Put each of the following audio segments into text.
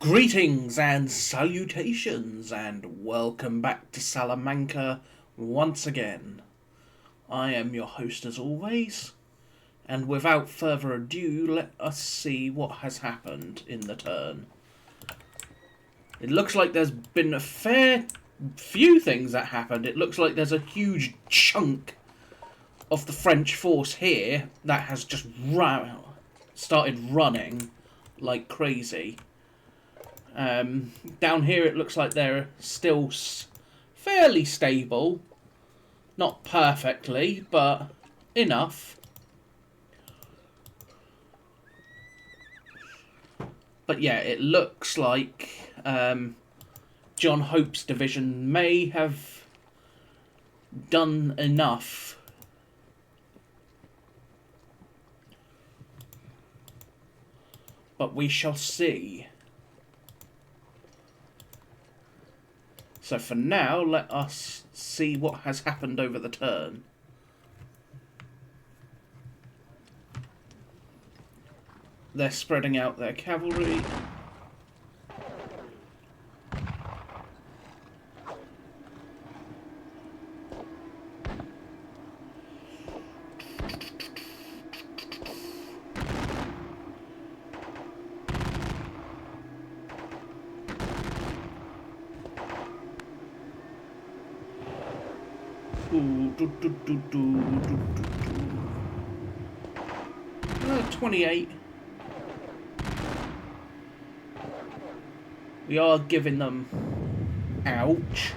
Greetings and salutations, and welcome back to Salamanca once again. I am your host as always, and without further ado, let us see what has happened in the turn. It looks like there's been a fair few things that happened. It looks like there's a huge chunk of the French force here that has just started running like crazy. Down here it looks like they're still fairly stable. Not perfectly, but enough. But yeah, it looks like John Hope's division may have done enough. But we shall see. So for now, let us see what has happened over the turn. They're spreading out their cavalry. Ooh, 28. We are giving them ouch.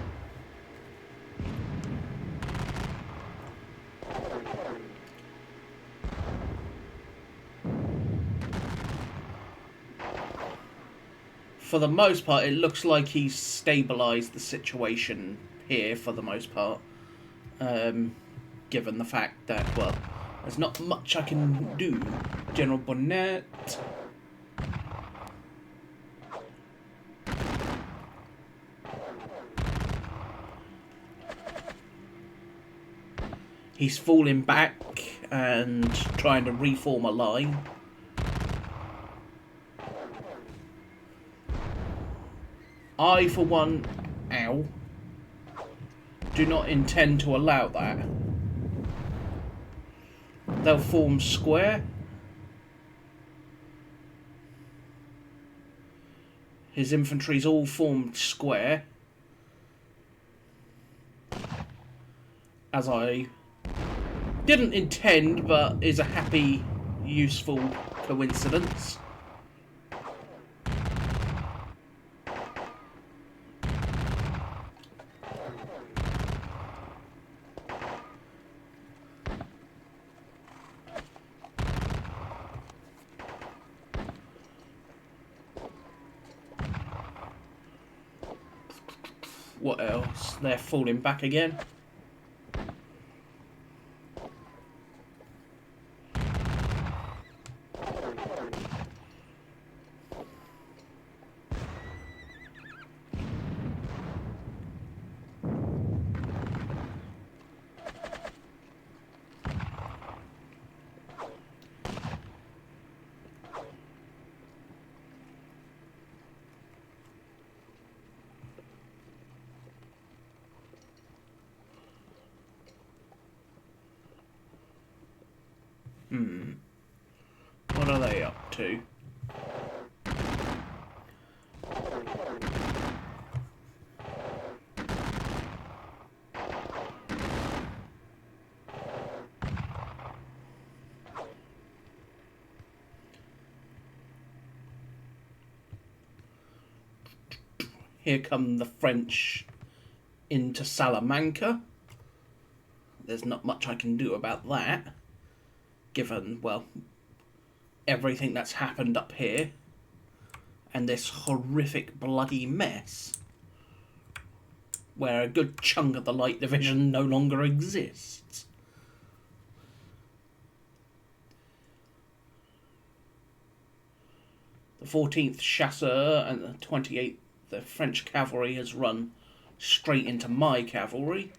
For the most part, it looks like he's stabilised the situation here for the most part. Given the fact that, well, there's not much I can do. General Bonnet. He's falling back and trying to reform a line. I, for one, do not intend to allow that. They'll form square. His infantry's all formed square. As I didn't intend, but is a happy, useful coincidence. What else? They're falling back again. What are they up to? Here come the French into Salamanca. There's not much I can do about that, given, well, everything that's happened up here and this horrific bloody mess where a good chunk of the light division no longer exists. The 14th Chasseur and the 28th, the French cavalry, has run straight into my cavalry.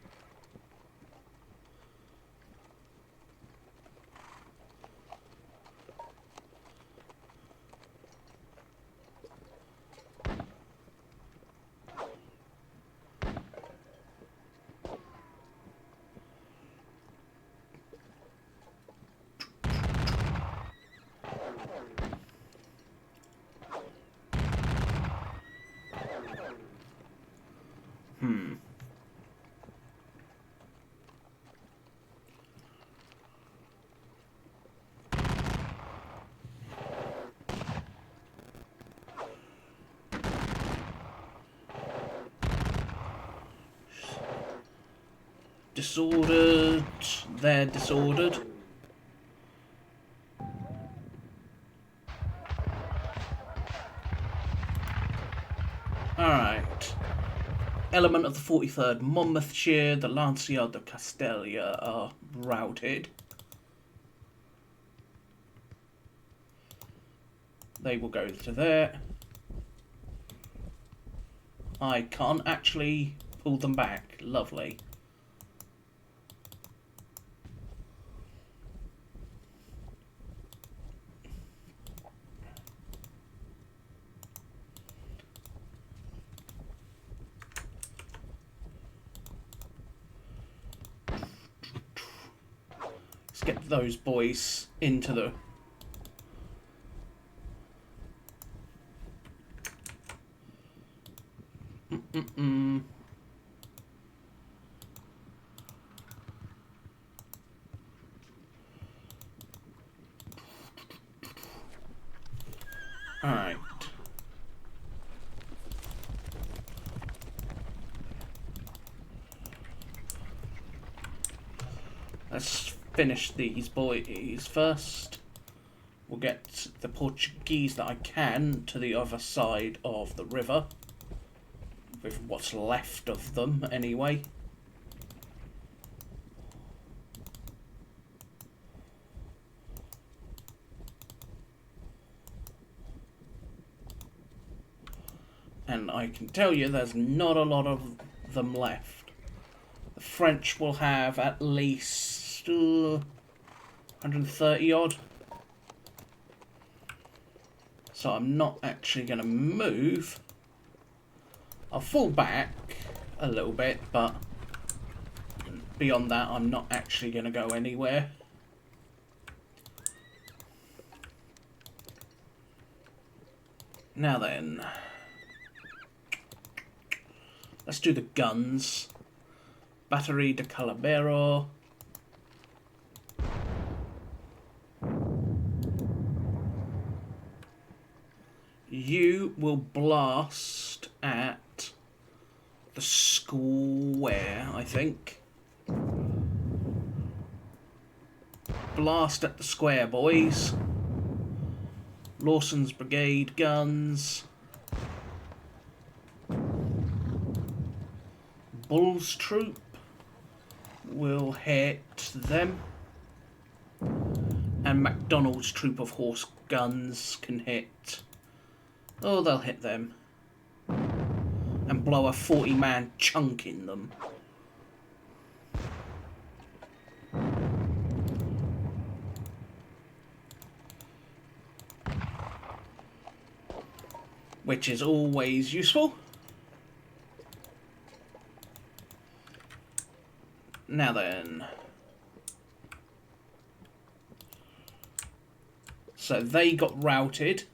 Disordered. They're disordered. Alright. Element of the 43rd Monmouthshire, the Lancier de Castelia are routed. They will go to there. I can't actually pull them back. Lovely. Let's get those boys into the... Alright. Let's finish these boys first. We'll get the Portuguese that I can to the other side of the river. With what's left of them, anyway. And I can tell you there's not a lot of them left. The French will have at least 130 odd. So I'm not actually going to move. I'll fall back a little bit, but beyond that I'm not actually going to go anywhere. Now then, let's do the guns. Battery de Calabero. You will blast at the square, I think. Blast at the square, boys. Lawson's brigade guns. Bull's troop will hit them. And MacDonald's troop of horse guns can hit... Oh, they'll hit them. And blow a 40-man chunk in them. Which is always useful. Now then. So they got routed.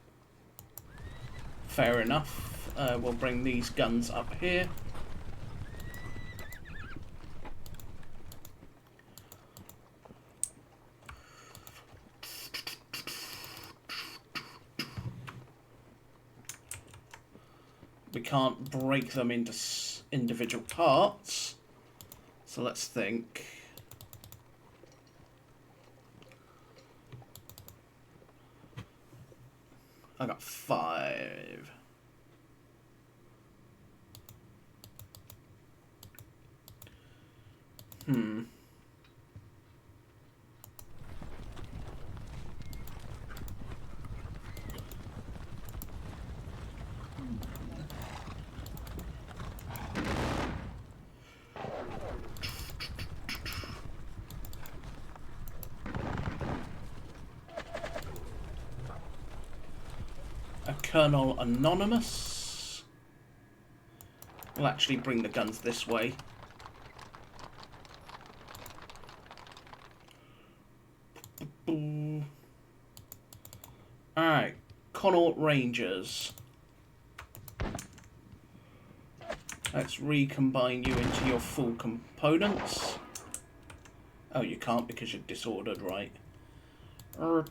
Fair enough. We'll bring these guns up here. We can't break them into individual parts. So let's think. I got 5. A Colonel Anonymous. We'll actually bring the guns this way. Alright, Connaught Rangers. Let's recombine you into your full components. Oh, you can't because you're disordered, right? Ow.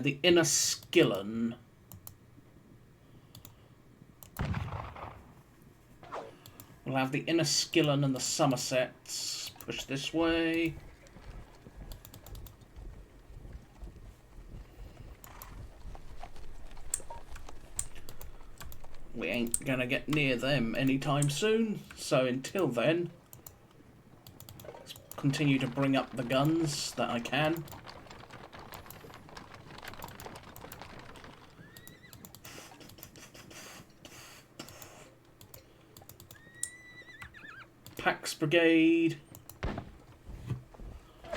The inner skillen. We'll have the inner skillen and the Somersets. Push this way. We ain't gonna get near them anytime soon, so until then, let's continue to bring up the guns that I can. Pax Brigade.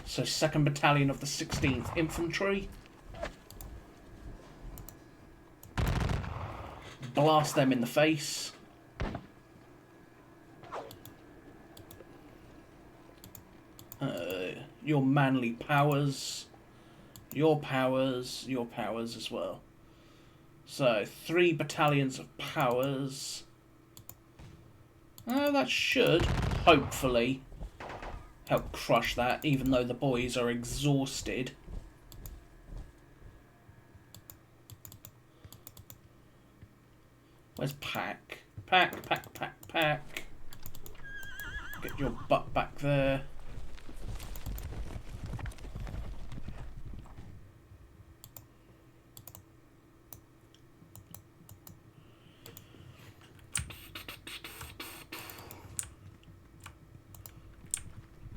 So 2nd Battalion of the 16th Infantry. Blast them in the face. Your manly powers. Your powers. Your powers as well. So 3 battalions of powers. That should, hopefully, help crush that, even though the boys are exhausted. Where's Pack? Pack, Pack, Pack, Pack. Get your butt back there.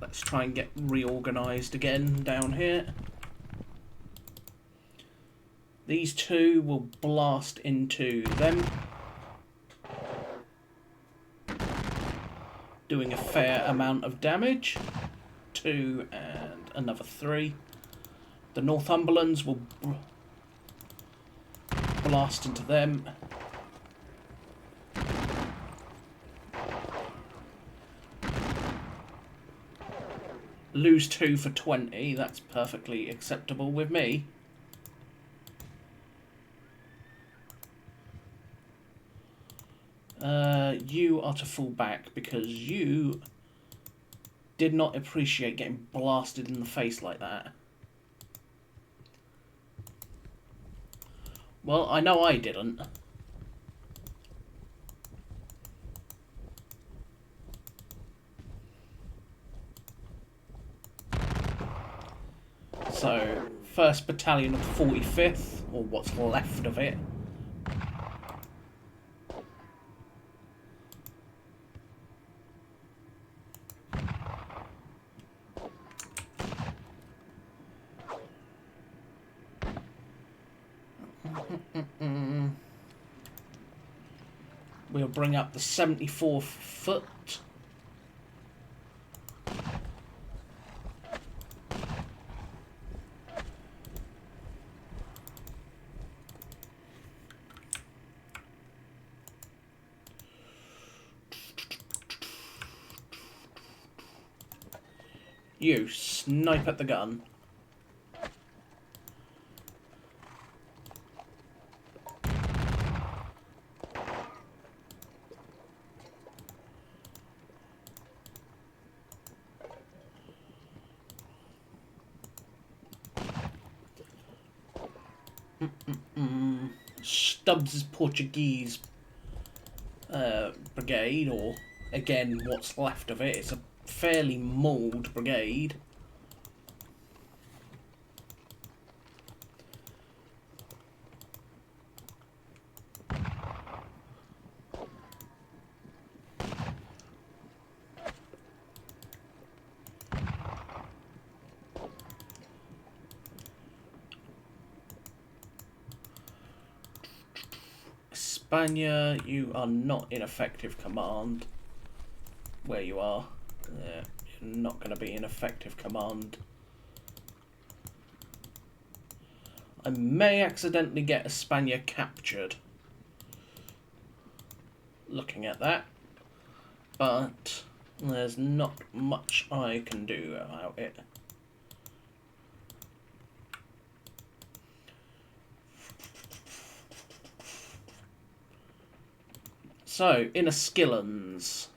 Let's try and get reorganised again down here. These two will blast into them, doing a fair amount of damage. 2 and another 3. The Northumberlands will blast into them. Lose 2 for 20, that's perfectly acceptable with me. You are to fall back because you did not appreciate getting blasted in the face like that. Well, I know I didn't. So, 1st Battalion of the 45th, or what's left of it. We'll bring up the 74th Foot. You snipe at the gun. Stubbs' Portuguese brigade, or again what's left of it. It's a fairly mauled brigade. Spania, you are not in effective command where you are. Yeah, you're not going to be in effective command. I may accidentally get Espana captured. looking at that, but there's not much I can do about it. So, inner skillons.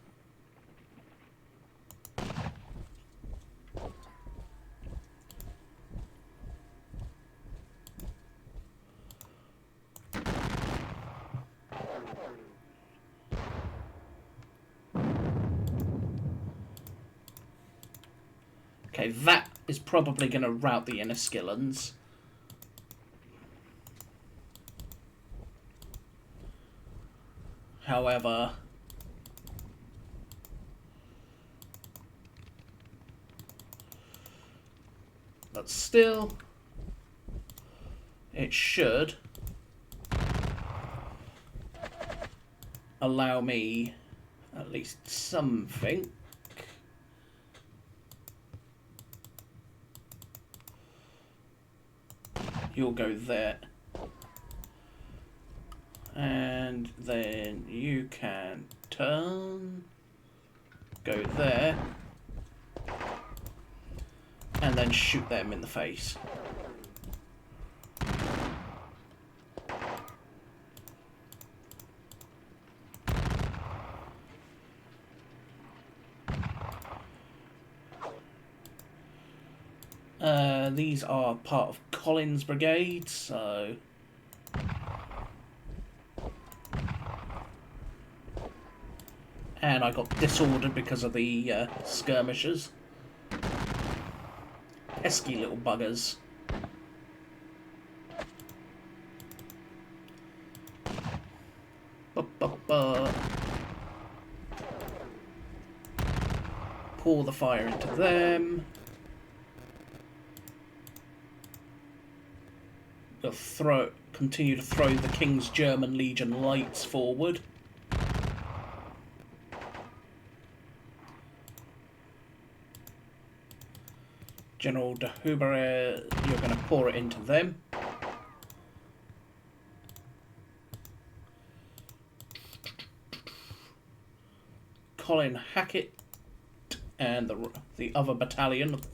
Okay, that is probably going to rout the inner skillons. However, but still, it should allow me at least something. You'll go there. And then you can turn, go there, and then shoot them in the face. These are part of Colin's brigade, so... And I got disordered because of the skirmishers. Pesky little buggers. Pour the fire into them. We'll continue to throw the King's German Legion lights forward. General de Hubert, you're going to pour it into them. Colin Hackett and the other battalion of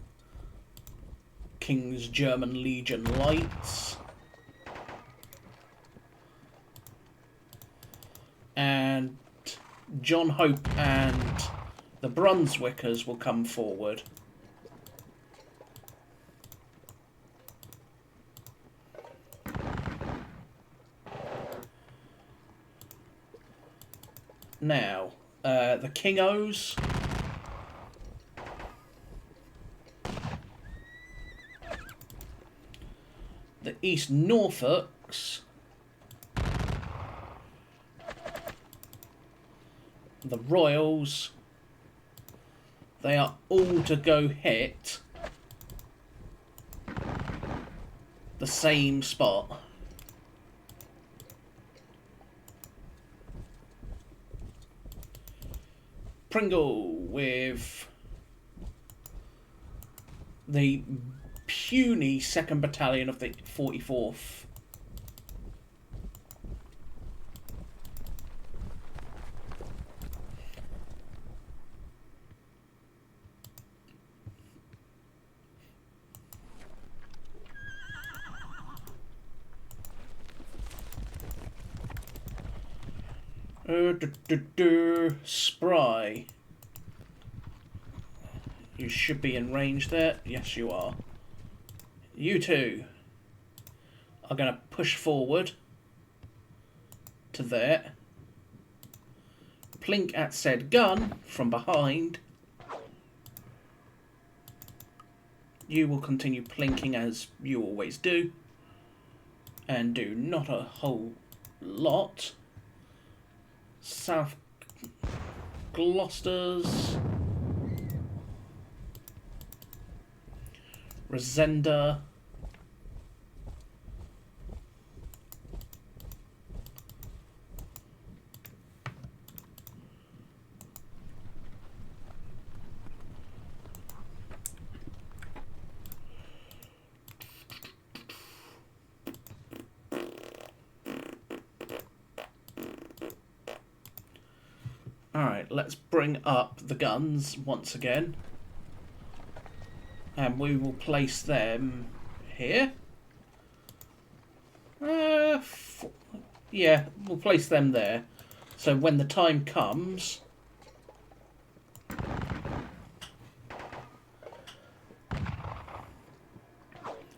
King's German Legion Lights. And John Hope and the Brunswickers will come forward. Now, the King-Os. The East Norfolks. The Royals. They are all to go hit the same spot. Pringle with the puny 2nd Battalion of the 44th. Spry. You should be in range there. Yes, you are. You two are going to push forward to there. Plink at said gun from behind. You will continue plinking as you always do. And do not a whole lot. South Gloucester's Resenda. Alright, let's bring up the guns once again. And we will place them here. Yeah, we'll place them there. So when the time comes,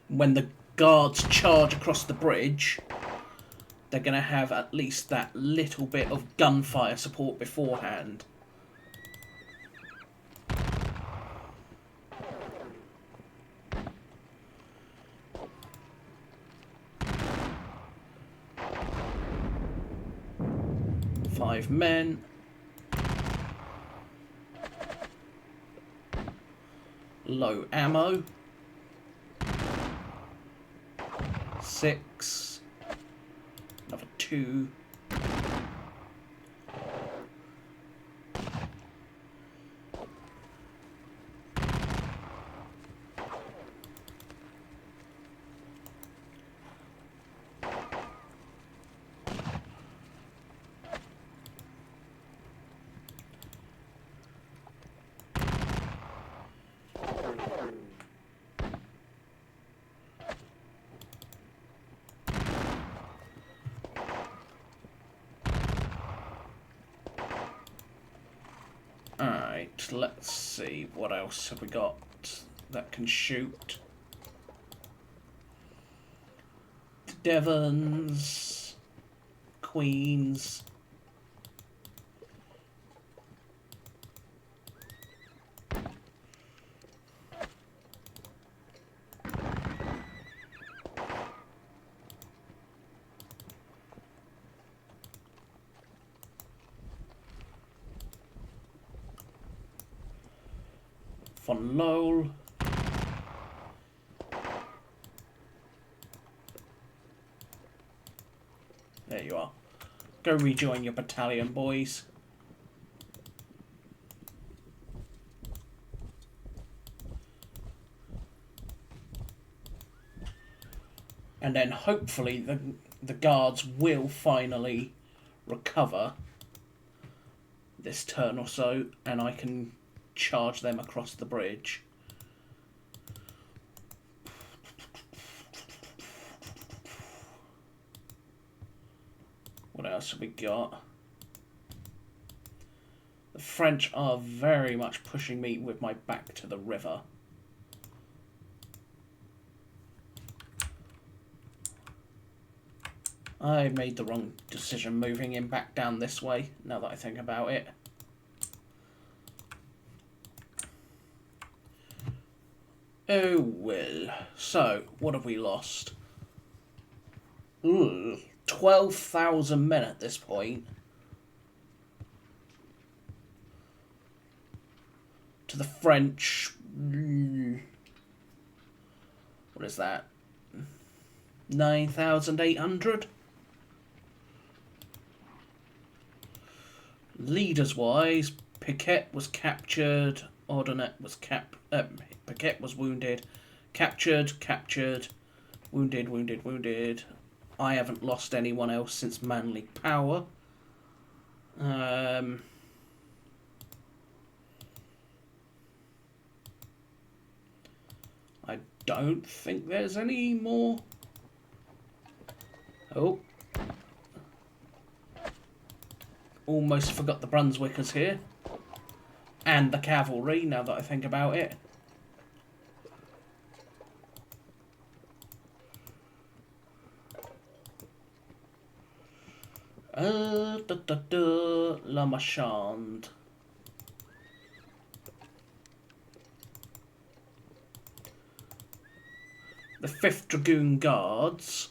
when the guards charge across the bridge, they're going to have at least that little bit of gunfire support beforehand. Five men. Low ammo. 6. Another 2. Alright, let's see, what else have we got that can shoot? Devons, Queens. Von Lowell. There you are. Go rejoin your battalion, boys. And then hopefully the guards will finally recover this turn or so, and I can charge them across the bridge. What else have we got? The French are very much pushing me with my back to the river. I made the wrong decision moving him back down this way, now that I think about it. Oh well. So, what have we lost? 12,000 men at this point. To the French. What is that? 9,800? Leaders-wise, Piquet was captured. Ordonez was Piquet was wounded. Captured. Wounded. I haven't lost anyone else since Manly Power. I don't think there's any more. Oh. Almost forgot the Brunswickers here. And the cavalry, now that I think about it. La Marchande. The 5th Dragoon Guards.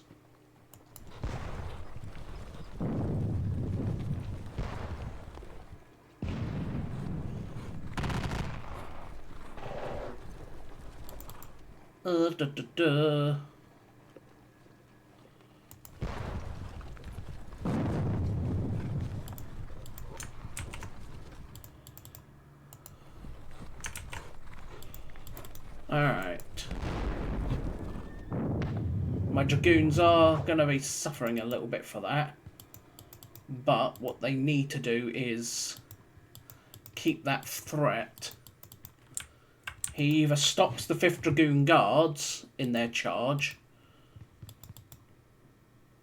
Alright. My Dragoons are going to be suffering a little bit for that. But what they need to do is keep that threat. He either stops the 5th Dragoon Guards in their charge,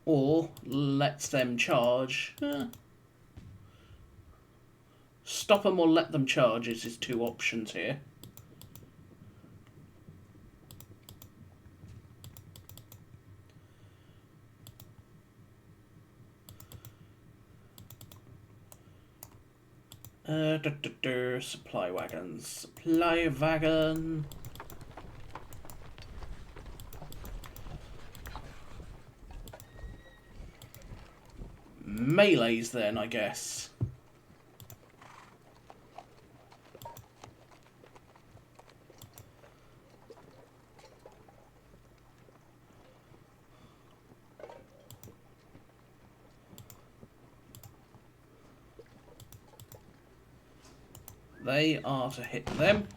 or lets them charge. Stop them or let them charge is his 2 options here. Supply wagons. Supply wagon. Melees then, I guess. They are to hit them.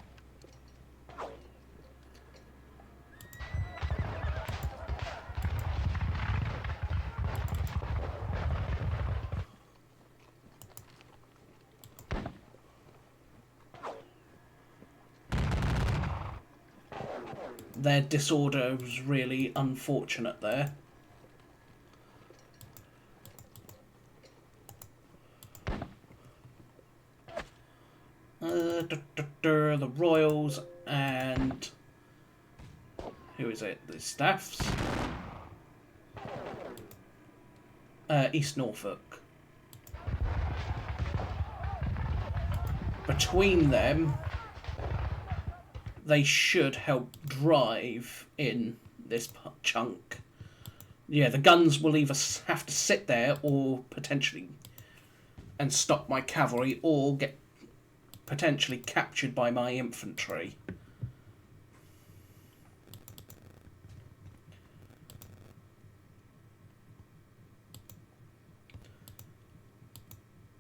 Their disorder was really unfortunate there. The Royals and who is it? The Staffs. East Norfolk. Between them, they should help drive in this chunk. Yeah, the guns will either have to sit there or potentially and stop my cavalry, or get potentially captured by my infantry.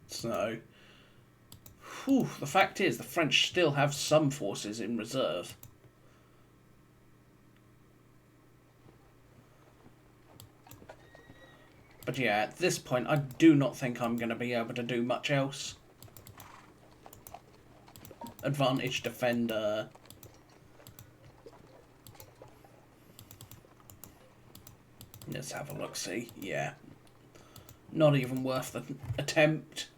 So, the fact is, the French still have some forces in reserve. But yeah, at this point, I do not think I'm going to be able to do much else. Advantage defender. Let's have a look, see. Yeah. Not even worth the attempt.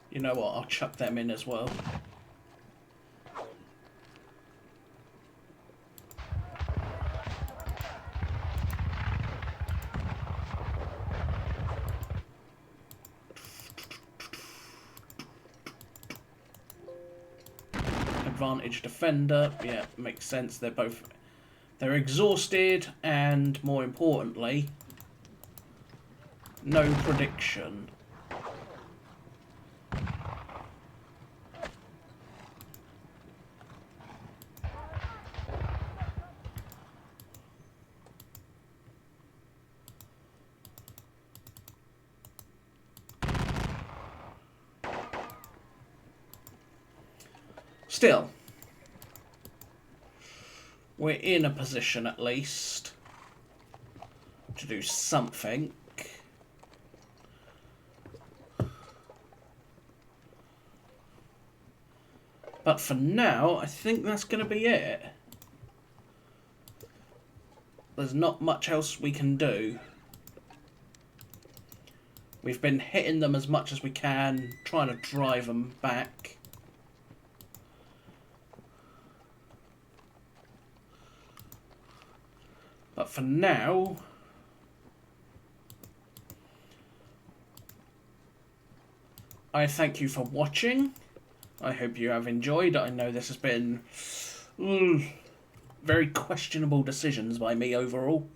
You know what, I'll chuck them in as well. Advantage defender, yeah, makes sense. They're exhausted, and more importantly, no prediction. Still, we're in a position at least to do something. But for now, I think that's going to be it. There's not much else we can do. We've been hitting them as much as we can, trying to drive them back. But for now, I thank you for watching. I hope you have enjoyed. I know this has been very questionable decisions by me overall.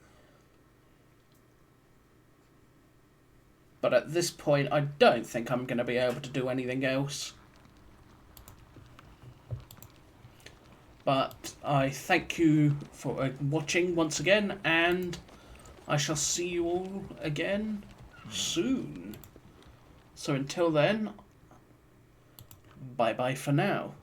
But at this point, I don't think I'm going to be able to do anything else. But I thank you for watching once again, and I shall see you all again soon. So until then, bye-bye for now.